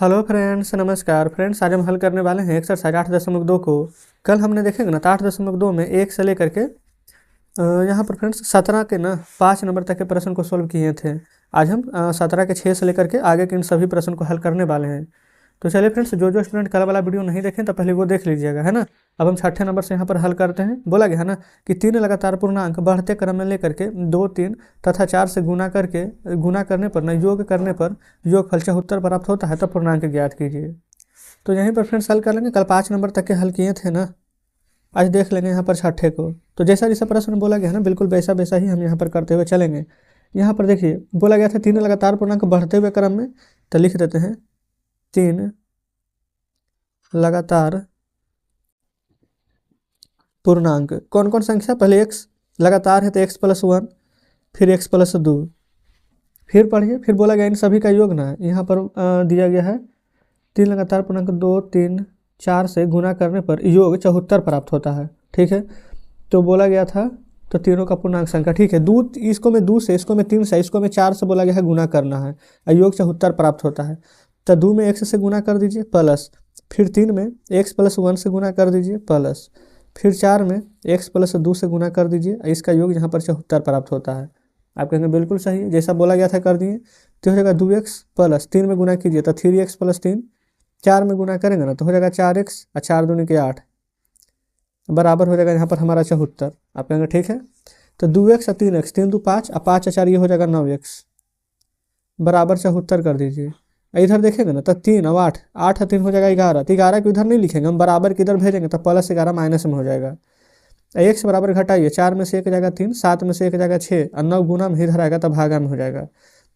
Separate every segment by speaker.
Speaker 1: Hello friends, नमस्कार friends. आज हम हल करने वाले हैं एक्सरसाइज 8.2 को। कल हमने देखेंगे ना तो 8.2 में 1 से लेकर के यहाँ पर फ्रेंड्स 17 के ना 5 नंबर तक के प्रश्न को सोल्व किए थे। आज हम 17 के 6 से लेकर के आगे के इन सभी प्रश्न को हल करने वाले हैं। तो चलिए फ्रेंड्स, जो जो स्टूडेंट कल वाला वीडियो नहीं देखें तो पहले वो देख लीजिएगा, है ना। अब हम 6ठे नंबर से यहाँ पर हल करते हैं। बोला गया है ना कि 3 लगातार पूर्णांक बढ़ते क्रम में लेकर के 2, 3 तथा 4 से गुना करने पर ना योग करने पर योगफल 74 प्राप्त होता है, तब पूर्णांक ज्ञात कीजिए। तो यहीं पर फ्रेंड्स हल कर लेंगे। कल 5 नंबर तक के हल किए थे ना, आज देख लेंगे यहाँ पर 6ठे को। तो जैसा जैसा प्रश्न बोला गया है ना, बिल्कुल वैसा वैसा ही हम यहाँ पर करते हुए चलेंगे। यहाँ पर देखिए बोला गया था 3 लगातार पूर्णांक बढ़ते हुए क्रम में, तो लिख देते हैं 3 लगातार पूर्णांक। कौन कौन संख्या? पहले x लगातार है तो x+1, फिर x+2, फिर पढ़िए। फिर बोला गया इन सभी का योग ना यहाँ पर दिया गया है 3 लगातार पूर्णांक 2, 3, 4 से गुना करने पर योग 74 प्राप्त होता है। ठीक है, तो बोला गया था तो तीनों का पूर्णांक संख्या। ठीक है, इसको में 2 से, इसको में 3 से, इसको में 4 से बोला गया है गुना करना है, योग 74 प्राप्त होता है। तो 2 में x से गुना कर दीजिए प्लस, फिर 3 में x+1 से गुना कर दीजिए प्लस, फिर 4 में x+2 से गुना कर दीजिए। इसका योग यहाँ पर 74 प्राप्त होता है। आप कहेंगे बिल्कुल सही है, जैसा बोला गया था कर दिए। तो हो जाएगा 2x प्लस 3 में गुना कीजिए तो 3x + 3, 4 में गुना करेंगे ना तो हो जाएगा 4x और 4 दूनी के 8 बराबर हो जाएगा यहाँ पर हमारा 74। आप कहेंगे ठीक है। तो 2x और 3x, 3 2 5 और 5 और 4 ये हो जाएगा 9x बराबर 74 कर दीजिए। इधर देखेंगे ना तो 3 और 8, 8 और 3 हो जाएगा 11। तो 11 को इधर नहीं लिखेंगे, हम बराबर के इधर भेजेंगे तो +11 माइनस में हो जाएगा। x बराबर घटाइए, 4 में से 1 जाएगा 3, 7 में से 1 जाएगा 6 और 9 गुना में इधर आएगा तो भागा में हो जाएगा।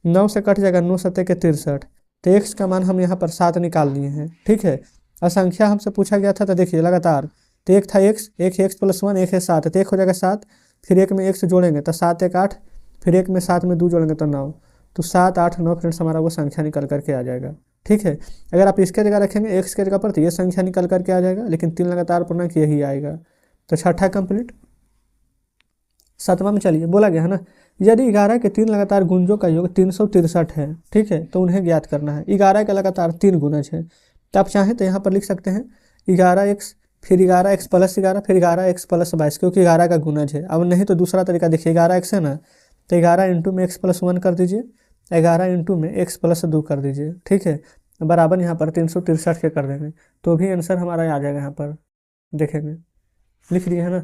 Speaker 1: 9 से कट जाएगा, 9 7 के 63। तो x का मान हम यहाँ पर 7 निकाल लिए हैं। ठीक है, और संख्या हमसे पूछा गया था तो देखिए लगातार, तो एक था x, एक है x+1, एक है 7, तो एक हो जाएगा 7, फिर एक में 1 से जोड़ेंगे तो 7 1 8, फिर एक में 7 में 2 जोड़ेंगे तो 9। तो 7 8 9 फ्रेंड्स हमारा वो संख्या निकल करके आ जाएगा। ठीक है, अगर आप इसके जगह रखेंगे x के जगह पर तो ये संख्या निकल करके आ जाएगा, लेकिन 3 लगातार पूर्णांक यही आएगा। तो 6ठा कंप्लीट। 7वां में चलिए बोला गया है ना, यदि 11 के 3 लगातार गुंजों का योग 363 है, ठीक है, तो उन्हें ज्ञात करना है। 11 के लगातार 3 गुणज है, तो आप चाहें तो यहाँ पर लिख सकते हैं 11x, फिर 11x + 11, फिर 11x + 22, क्योंकि 11 का गुणज है। अब नहीं तो दूसरा तरीका देखिए, 11x है ना तो 11 इंटू में x+1 कर दीजिए, 11 इंटू में x+2 कर दीजिए। ठीक है, बराबर यहाँ पर 363 के कर देंगे तो भी आंसर हमारा आ जाएगा। यहाँ पर देखेंगे लिख दिए है ना।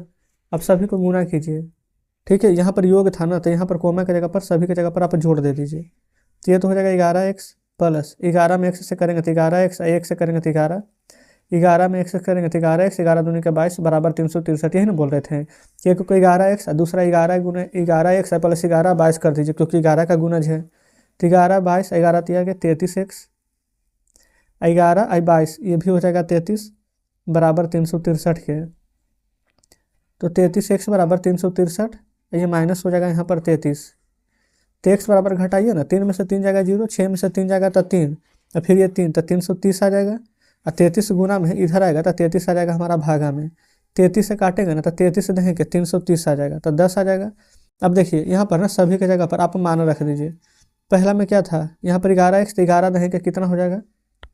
Speaker 1: अब सभी को गुना कीजिए। ठीक है, यहाँ पर योग था ना तो यहाँ पर कोमा की जगह पर सभी की जगह पर आप जोड़ दे दीजिए। तो ये तो हो जाएगा 11x प्लस 11 में x से करेंगे तो 11x, 1 से करेंगे तो 11, 11 में x से करेंगे तो 11x, 11 दूनी के 22 बराबर 363। यही ना बोल रहे थे कि एक को 11x और दूसरा 11 गुना 11x + 11 22 कर दीजिए, क्योंकि 11 का गुणज है। तो 11 22, 11 तिया के 33x, 11 और 22 ये भी हो जाएगा 33 बराबर 363 के। तो 33x बराबर 363, ये माइनस हो जाएगा यहाँ पर 33। तो x बराबर घटाइए ना, 3 में से 3 जाएगा 0, 6 में से 3 जाएगा तो 3, और फिर ये 3 तो 330 आ जाएगा, और 33 गुना में इधर आएगा तो 33 आ जाएगा हमारा भागा में। 33 से काटेंगे ना तो 33 से देंगे 330 आ जाएगा, तो 10 आ जाएगा। अब देखिए यहाँ पर ना सभी की जगह पर आप मान रख दीजिए। पहला में क्या था, यहाँ पर 11x, तो 11 देंगे कितना हो जाएगा,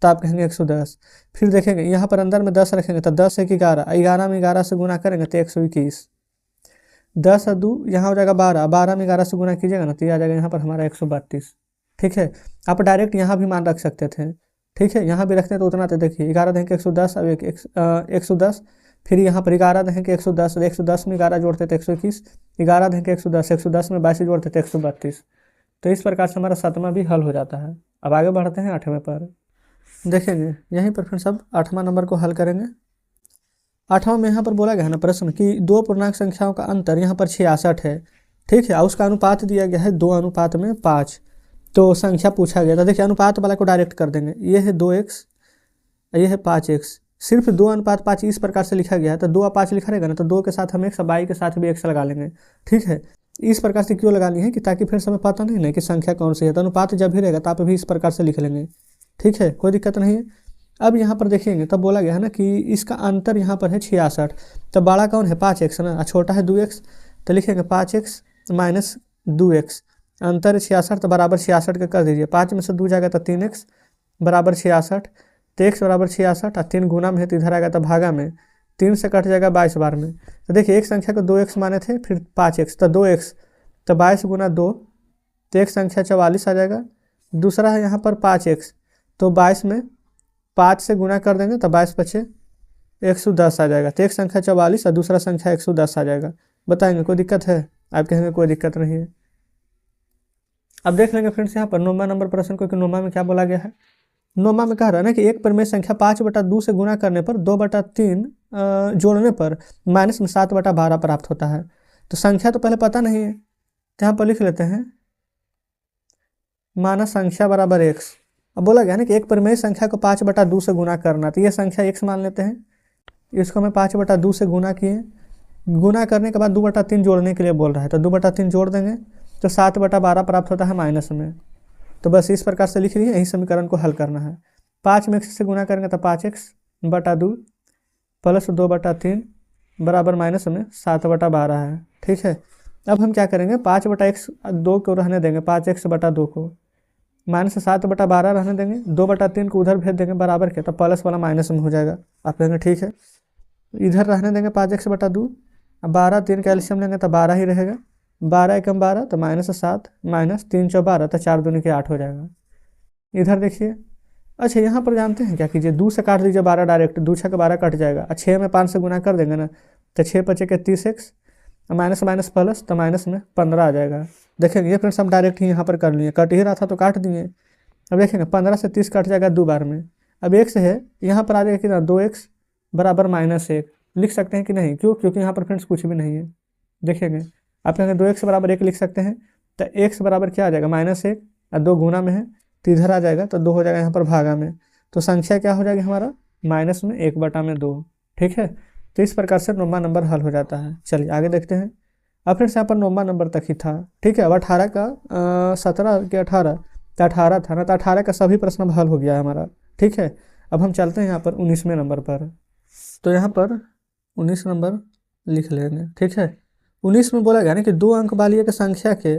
Speaker 1: तो आप कहेंगे 110। फिर देखेंगे यहाँ पर अंदर में 10 रखेंगे तो 10 1 11, 11 में 11 से गुना करेंगे तो 121। 10 और 2 यहाँ हो जाएगा 12, 12 में 11 से गुना कीजिएगा ना तो ये आ जाएगा यहाँ पर हमारा 132। ठीक है, आप डायरेक्ट यहाँ भी मान रख सकते थे। ठीक है, यहाँ भी रखते हैं तो उतना तो देखिए 11 देंगे 110, अब 110, फिर यहाँ पर 11 देंगे 110, 110 में 11 जोड़ते थे 121, 11 देंगे 110, 110 में 22 जोड़ते थे 132। तो इस प्रकार से हमारा 7वां भी हल हो जाता है। अब आगे बढ़ते हैं 8वें पर। देखेंगे यहीं पर फिर सब 8वां नंबर को हल करेंगे। 8वां में यहाँ पर बोला गया है ना प्रश्न कि 2 पूर्णांक संख्याओं का अंतर यहाँ पर 66 है। ठीक है, और उसका अनुपात दिया गया है 2:5। तो संख्या पूछा गया था, देखिए अनुपात वाला को डायरेक्ट कर देंगे। ये है 2x, ये है 5x, सिर्फ 2:5 इस प्रकार से लिखा गया है। तो 2 और 5 लिखा रहेगा ना तो 2 के साथ हम x और y के साथ भी x लगा लेंगे। ठीक है, इस प्रकार से क्यों लगानी है कि ताकि फिर हमें पता नहीं ना कि संख्या कौन सी है। तो अनुपात जब भी रहेगा तो आप भी इस प्रकार से लिख लेंगे। ठीक है, कोई दिक्कत नहीं है। अब यहाँ पर देखेंगे तब बोला गया है ना कि इसका अंतर यहाँ पर है 66। तो बड़ा कौन है 5x ना, छोटा है 2x, तो लिखेंगे 5x - 2x, अंतर है 66, तो बराबर 66 का कर दीजिए। 5 में से 2 जाएगा तो 3x, बराबर 66, तो x बराबर 66 और 3 गुना में है तो इधर आएगा तो भागा में 3 से कट जाएगा 22 बार में। तो देखिए एक संख्या को 2x माने थे, फिर 5x, तो 2x, तो 22 गुना 2, तो एक संख्या 44 आ जाएगा। दूसरा है यहाँ पर 5x, तो 22 में 5 से गुना कर देंगे तो 22 बचे 110 आ जाएगा। तो एक संख्या 44 और दूसरा संख्या 110 आ जाएगा। बताएंगे कोई दिक्कत है? आप कहेंगे कोई दिक्कत नहीं है। अब देख लेंगे फ्रेंड्स यहाँ पर 9वां नंबर प्रश्न को कि 9वां में क्या बोला गया है। 9वां में कह रहा है ना कि एक परिमेय संख्या 5/2 से गुना करने पर 2/3 जोड़ने पर माइनस में 7/12 प्राप्त होता है। तो संख्या तो पहले पता नहीं है, तो यहाँ पर लिख लेते हैं माना संख्या बराबर x। अब बोला गया ना कि एक परिमेय संख्या को 5/2 से गुना करना, तो ये संख्या x मान लेते हैं। इसको हमें 5/2 से गुना किए, गुना करने के बाद 2/3 जोड़ने के लिए बोल रहा है, तो 2/3 जोड़ देंगे तो 7/12 प्राप्त होता है माइनस में। तो बस इस प्रकार से लिख लीजिए, यही समीकरण को हल करना है। 5 में x से गुना करेंगे तो 5x/2 प्लस 2/3 बराबर माइनस में 7/12 है। ठीक है, अब हम क्या करेंगे 5/x2 को रहने देंगे, 5x/2 को माइनस 7/12 रहने देंगे, 2/3 को उधर भेज देंगे बराबर के, तो प्लस वाला माइनस में हो जाएगा। आप कहेंगे ठीक है, इधर रहने देंगे 5x/2, अब 12 3 कैल्शियम लेंगे तो 12 ही रहेगा, 12 एकम 12 तो -7 माइनस 3 × 12 तो 4 दूनी के 8 हो जाएगा। इधर देखिए, अच्छा यहाँ पर जानते हैं क्या कीजिए, 2 से काट दीजिए 12 डायरेक्ट, 2 6 12 कट जाएगा, 6 में 5 से गुना कर देंगे ना, तो 6 बचे के 30x, माइनस माइनस प्लस तो माइनस में 15 आ जाएगा। देखेंगे ये फ्रेंड्स हम डायरेक्ट ही यहाँ पर कर लिए, कट ही रहा था तो काट दिए। अब देखेंगे 15 से 30 कट जाएगा 2 बार में। अब x है, यहाँ पर आ जाएगा कितना 2x बराबर -1 लिख सकते हैं कि नहीं, क्यों? क्योंकि यहाँ पर फ्रेंड्स कुछ भी नहीं है। देखेंगे आप कहेंगे 2x बराबर 1 लिख सकते हैं, तो x बराबर क्या आ जाएगा -1 और 2 गुना में है तो इधर आ जाएगा, तो 2 हो जाएगा यहाँ पर भागा में, तो संख्या क्या हो जाएगी हमारा -1/2। ठीक है, तो इस प्रकार से 9वां नंबर हल हो जाता है। चलिए आगे देखते हैं। अब फिर से यहाँ पर 9वां नंबर तक ही था। ठीक है, अब 18 का 17 के 18 तो 18 था ना, तो 18 का सभी प्रश्न अब हल हो गया है हमारा। ठीक है, अब हम चलते हैं यहाँ पर 19वें नंबर पर। तो यहाँ पर 19 नंबर लिख लेंगे। ठीक है, 19 में बोला गया ना कि 2 अंक वाली एक संख्या के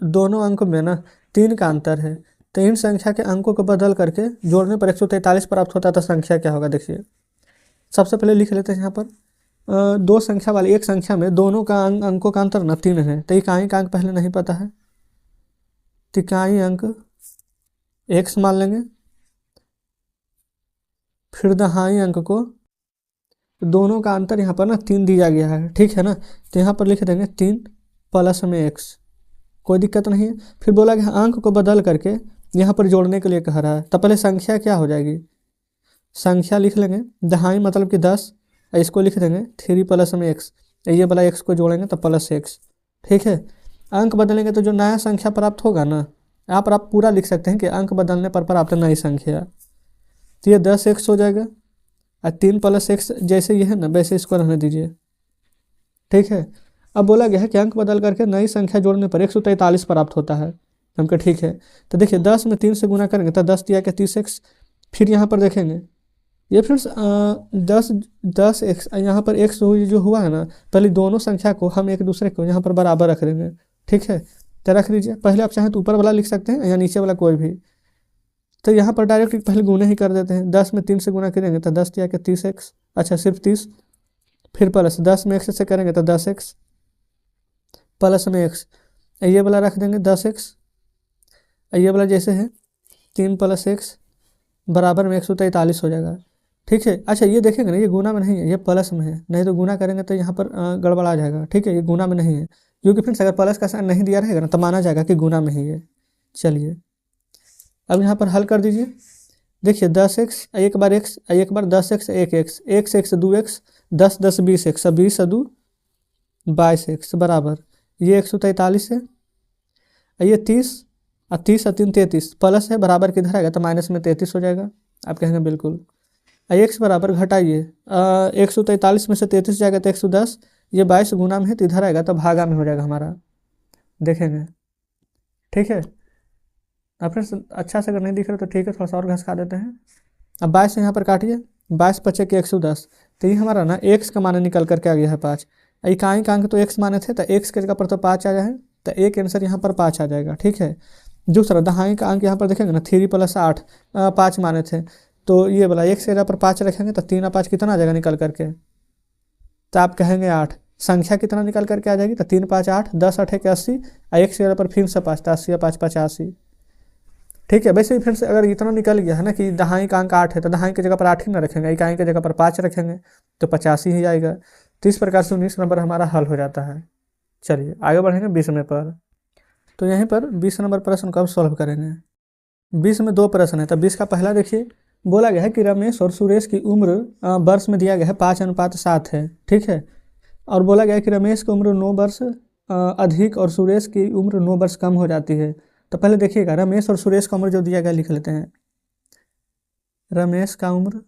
Speaker 1: दोनों अंक में ना 3 का अंतर है, तो इन संख्या के अंकों को बदल करके जोड़ने पर 143 प्राप्त होता है, तो संख्या क्या होगा? देखिए सबसे पहले लिख लेते हैं यहाँ पर 2 संख्या वाली एक संख्या में दोनों का अंकों का अंतर ना 3 है, तो इकाई का अंक पहले नहीं पता है, तो इकाई अंक x मान लेंगे, फिर दहाई अंक को दोनों का अंतर यहाँ पर ना 3 दिया गया है। ठीक है ना, तो यहाँ पर लिख देंगे 3 प्लस में x, कोई दिक्कत नहीं है। फिर बोला गया अंक को बदल करके यहाँ पर जोड़ने के लिए कह रहा है, तो पहले संख्या क्या हो जाएगी, संख्या लिख लेंगे, दहाई मतलब कि 10, इसको लिख देंगे 3 प्लस में x, ये वाला x को जोड़ेंगे तो प्लस x। ठीक है, अंक बदलेंगे तो जो नया संख्या प्राप्त होगा ना, यहाँ पर आप पूरा लिख सकते हैं कि अंक बदलने पर प्राप्त नई संख्या, तो ये 10x हो जाएगा, और 3 प्लस x जैसे ये है ना वैसे इसको रहने दीजिए। ठीक है, अब बोला गया है कि अंक बदल करके नई संख्या जोड़ने पर 143 प्राप्त होता है। हम कहे ठीक है, तो देखिए 10 में 3 से गुना करेंगे तो 10 दिया के 30x, फिर यहाँ पर देखेंगे ये फ्रेंड्स 10x यहाँ पर x जो हुआ है ना, पहले दोनों संख्या को हम एक दूसरे को यहाँ पर बराबर रख देंगे। ठीक है, तो रख दीजिए, पहले आप चाहें तो ऊपर वाला लिख सकते हैं या नीचे वाला कोई भी, तो यहाँ पर डायरेक्ट पहले गुना ही कर देते हैं। 10 में 3 से गुना करेंगे तो 10 दिया के 30x, अच्छा सिर्फ 30, फिर प्लस 10 में x से करेंगे तो 10x प्लस में x, ये वाला रख देंगे 10x, ये वाला जैसे है 3 प्लस x बराबर में 143 हो जाएगा। ठीक है, अच्छा ये देखेंगे ना ये गुना में नहीं है, ये प्लस में है, नहीं तो गुना करेंगे तो यहाँ पर गड़बड़ आ जाएगा। ठीक है, ये गुना में नहीं है, क्योंकि फ्रेंड्स अगर प्लस का साइन नहीं दिया रहेगा ना तो माना जाएगा कि गुना में ही है। चलिए अब यहाँ पर हल कर दीजिए, देखिए 10x एक बार x, एक बार 10x 1x, 1x 2x, 10 10 20x, 20 2 22x बराबर ये 143 है, ये 30 और 30 और 3 33 प्लस है, बराबर किधर आएगा तो माइनस में 33 हो जाएगा। आप कहेंगे बिल्कुल, x बराबर घटाइए 143 में से 33 जाएगा तो 110, ये 22 गुना में है तो इधर आएगा तो भागा में हो जाएगा हमारा। देखेंगे ठीक है, अब फिर अच्छा से अगर नहीं दिख रहा तो ठीक है, थोड़ा सा और घसका देते हैं। अब 22 यहाँ पर काटिए, 22 बचे के 110, तो ये हमारा ना x का मान निकल करके आ गया है 5, इकाई का अंक तो x माने थे तो x के जगह पर तो 5 आ जाए, तो एक आंसर यहाँ पर 5 आ जाएगा। ठीक है, दूसरा दहाई का अंक यहाँ पर देखेंगे ना 3 + 8 5 माने थे, तो ये वाला x की जगह पर 5 रखेंगे तो 3 और 5 कितना आ जाएगा निकल करके, तो आप कहेंगे 8। संख्या कितना निकल करके आ जाएगी, तो 3 × 5 = 8, 10 × 8 = 80, और x की जगह पर फिर से 5, तो 80 और 5 = 85। ठीक है, वैसे ही फ्रेंड्स अगर इतना निकल गया है ना कि दहाई का अंक 8 है, तो दहाई की जगह पर 8 ही ना रखेंगे, इकाई की जगह पर 5 रखेंगे तो 85 ही आएगा। तो इस प्रकार से 19 नंबर हमारा हल हो जाता है। चलिए आगे बढ़ेंगे 20वें पर। तो यहीं पर 20 नंबर प्रश्न को अब सॉल्व करेंगे। 20 में 2 प्रश्न है, तो 20 का पहला देखिए, बोला गया है कि रमेश और सुरेश की उम्र वर्ष में दिया गया है 5:7 है। ठीक है, और बोला गया है कि रमेश की उम्र 9 वर्ष अधिक और सुरेश की उम्र 9 वर्ष कम हो जाती है। तो पहले देखिएगा रमेश और सुरेश का उम्र जो दिया गया लिख लेते हैं। रमेश का उम्र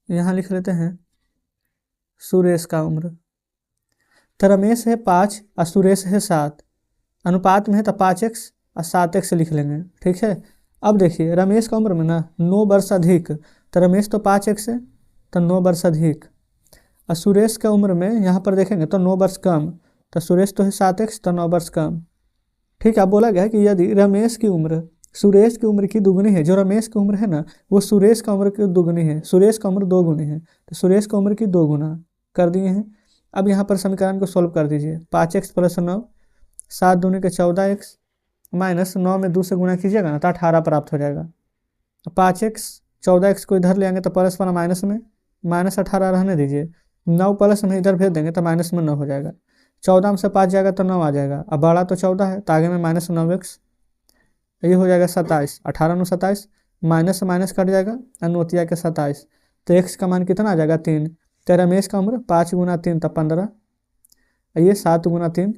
Speaker 1: यहाँ लिख लेते हैं, सुरेश का उम्र। तो रमेश है 5 और सुरेश है 7, अनुपात में है तो 5x और 7x लिख लेंगे। ठीक है, अब देखिए रमेश का उम्र में ना 9 वर्ष अधिक, तो रमेश तो 5x है तो 9 वर्ष अधिक, और सुरेश का उम्र में यहाँ पर देखेंगे तो 9 वर्ष कम, तो सुरेश तो है 7x तो 9 वर्ष कम। ठीक है, अब बोला गया है कि यदि रमेश की उम्र सुरेश की उम्र की दुगनी है, जो रमेश की उम्र है ना वो सुरेश का उम्र की दुगनी है, सुरेश का उम्र 2 गुनी है, तो सुरेश की उम्र की 2 गुना कर दिए हैं। अब यहाँ पर समीकरण को सोल्व कर दीजिए। 5x + 9, 7 दूनी के 14x, माइनस 9 में 2 से गुना कीजिएगा ना तो 18 प्राप्त हो जाएगा। 5x 14x को इधर ले आएंगे तो प्लस वाला माइनस में, -18 रहने दीजिए, 9 प्लस में इधर भेज देंगे तो माइनस में 9 हो जाएगा। 14 में से 5 जाएगा तो 9 आ जाएगा, अब बड़ा तो 14 है तो आगे में -9x, ये हो जाएगा 27, 18 × 27, माइनस से माइनस कट जाएगा, अनुतिया के 27, तो x का मान कितना आ जाएगा 3। तो रमेश का उम्र 5 × 3 तो 15, ये 7 × 3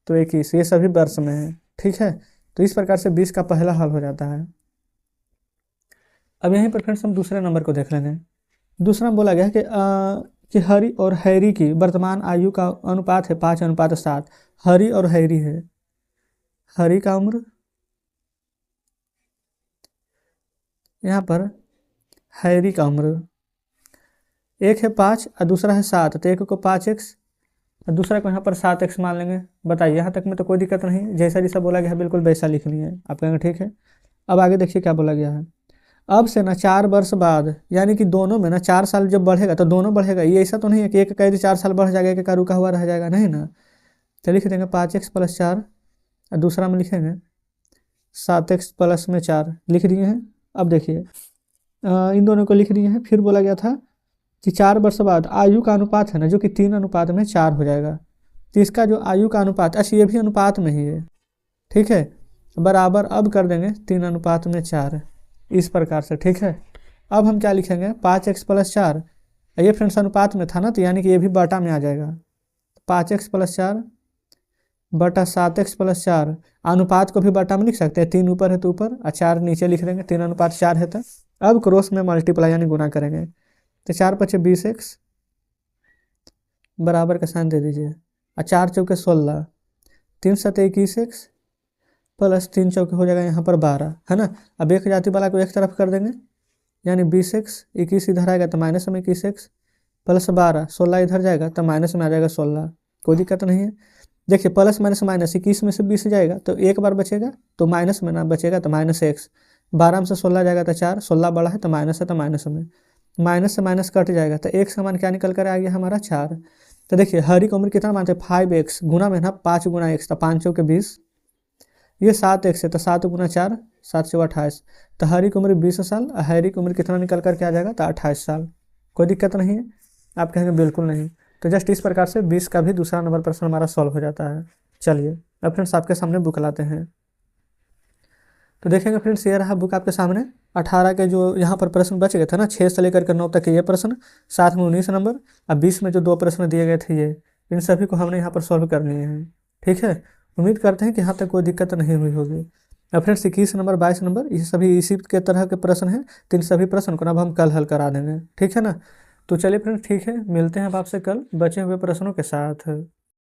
Speaker 1: तो 21, ये सभी वर्ष में है। ठीक है, तो इस प्रकार से 20 का पहला हल हो जाता है। अब यहीं पर फ्रेंड्स हम दूसरे नंबर को देख लेंगे। दूसरा बोला गया है कि हरी और हैरी की वर्तमान आयु का अनुपात है 5:7। हरी और हैरी है, हरी का उम्र यहाँ पर, हैरी का उम्र, एक है 5 और दूसरा है 7, तो एक को 5x और दूसरा को यहाँ पर 7x मान लेंगे। बताइए यहाँ तक में तो कोई दिक्कत नहीं, जैसा जैसा बोला गया है बिल्कुल वैसा लिखनी है। आप कहेंगे ठीक है। अब आगे देखिए क्या बोला गया है, अब से ना 4 वर्ष बाद, यानी कि दोनों में ना 4 साल जब बढ़ेगा तो दोनों बढ़ेगा। ये ऐसा तो नहीं है कि एक कह 4 साल बढ़ जाएगा, एक का रुका हुआ रह जाएगा, नहीं ना। तो लिख देंगे 5x + 4 और दूसरा में लिखेंगे 7x + 4 लिख दिए हैं। अब देखिए इन दोनों को लिख दिए हैं। फिर बोला गया था कि 4 वर्ष बाद आयु का अनुपात है ना जो कि 3:4 हो जाएगा, तो इसका जो आयु का अनुपात, अच्छा ये भी अनुपात में ही है। ठीक है, बराबर अब कर देंगे 3:4 इस प्रकार से। ठीक है, अब हम क्या लिखेंगे 5x + 4, ये फ्रेंड्स अनुपात में था ना, तो यानी कि ये भी बटा में आ जाएगा। 5x + 4 बटा 7x + 4, अनुपात को भी बटा में लिख सकते हैं, 3 ऊपर है तो ऊपर और 4 नीचे लिख देंगे, 3:4 है। तो अब क्रॉस में मल्टीप्लाई यानी गुना करेंगे, तो 4 × 5 = 20x बराबर का साइन दे दीजिए, और 4 × 4 = 16, 3 × 7 = 21x प्लस 3 × 4 हो जाएगा यहाँ पर 12, है ना। अब एक जाति वाला को एक तरफ कर देंगे, यानी 20x, 21 इधर आएगा तो माइनस में 21x प्लस 12, 16 इधर जाएगा तो माइनस में आ जाएगा 16, कोई दिक्कत नहीं है। देखिए प्लस माइनस माइनस, 21 में से 20 जाएगा तो एक बार बचेगा, तो माइनस में ना बचेगा तो -x, 12 में से 16 जाएगा तो 4, 16 बड़ा है तो माइनस है तो माइनस में, माइनस से माइनस कट जाएगा, तो x का मान क्या निकल कर आ गया हमारा 4। तो देखिए हरी की उम्र कितना मानते हैं 5x, गुना में ना 5 × x, तो 5 × 4 = 20, ये 7x है तो 7 × 4 7 × 4 = 28, तो हरी की उम्र 20 साल और हैरी की उम्र कितना निकल कर के आ जाएगा तो 28 साल। कोई दिक्कत नहीं है, आप कहेंगे बिल्कुल नहीं। तो जस्ट इस प्रकार से 20 का भी दूसरा नंबर प्रश्न हमारा सॉल्व हो जाता है। चलिए अब फ्रेंड्स आपके सामने बुक लाते हैं, तो देखेंगे फ्रेंड्स ये रहा बुक आपके सामने। 18 के जो यहाँ पर प्रश्न बच गए थे ना, 6 से लेकर के 9 तक के ये प्रश्न, साथ में 19 नंबर, अब 20 में जो 2 प्रश्न दिए गए थे ये, इन सभी को हमने यहाँ पर सॉल्व कर लिए हैं। ठीक है, उम्मीद करते हैं कि यहाँ तक कोई दिक्कत नहीं हुई होगी। अब फ्रेंड्स 21 नंबर 22 नंबर ये सभी इसी के तरह के प्रश्न हैं, तो इन सभी प्रश्न को अब हम कल हल करा देंगे। ठीक है ना, तो चलिए फ्रेंड्स ठीक है, मिलते हैं अब आपसे कल बचे हुए प्रश्नों के साथ।